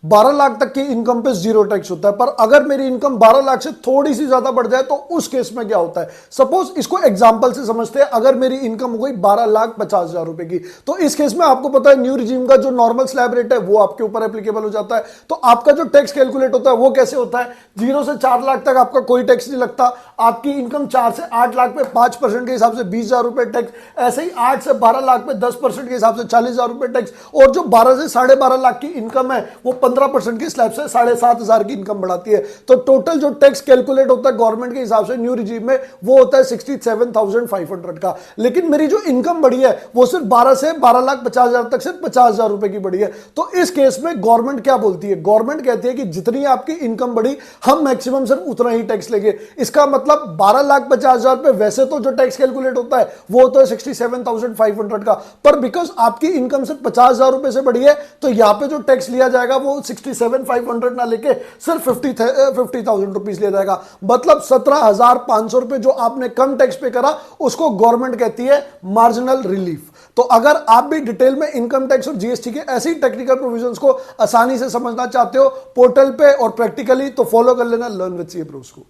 12 लाख तक की इनकम पे जीरो टैक्स होता है। पर अगर मेरी इनकम 12 लाख से थोड़ी सी ज्यादा बढ़ जाए तो उस केस में क्या होता है? सपोज इसको एग्जांपल से समझते हैं, अगर मेरी इनकम हो गई 12,50,000 रुपए की, तो इस केस में आपको पता है न्यू रिजीम का जो नॉर्मल स्लैब रेट है वो आपके ऊपर एप्लीकेबल हो जाता है। तो आपका जो टैक्स कैलकुलेट होता है वो कैसे होता है? 0 से 4 लाख तक आपका कोई टैक्स नहीं लगता। आपकी इनकम 4 से 8 लाख पे 5% के हिसाब से 20,000 रुपए टैक्स, ऐसे ही 8 से 12 लाख पे 10% के हिसाब से 40,000 रुपए टैक्स, और जो 12 से 12.5 लाख की इनकम है वो 15% की स्लैब से 7,500 की इनकम बढ़ाती है। तो टोटल जो टैक्स कैलकुलेट होता है गवर्नमेंट के हिसाब से न्यू रिजीम में वो होता है 67,500 का। लेकिन मेरी जो इनकम बढ़ी है वो सिर्फ 12 से 12,50,000 तक सिर्फ 50,000 रुपए की बढ़ी है। तो इस केस में गवर्नमेंट क्या बोलती है? गवर्नमेंट कहती है कि जितनी आपकी इनकम बढ़ी हम मैक्सिमम सिर्फ उतना ही टैक्स लेंगे। इसका मतलब 12,50,000 पे वैसे तो जो टैक्स कैलकुलेट होता है वो होता है 67,500 का, पर बिकॉज आपकी इनकम सिर्फ 50,000 रुपए से बढ़ी है तो यहां पे जो टैक्स लिया जाएगा वो 67,500 ना लेके सिर्फ 50,000 रुपीज लिया जाएगा। मतलब 17,500 रुपए जो आपने कम टैक्स पे करा उसको गवर्नमेंट कहती है मार्जिनल रिलीफ। तो अगर आप भी डिटेल में इनकम टैक्स और जीएसटी के ऐसी टेक्निकल प्रोविजंस को आसानी से समझना चाहते हो पोर्टल पे और प्रैक्टिकली, तो फॉलो कर लेना लर्न विद सीए प्रोस को।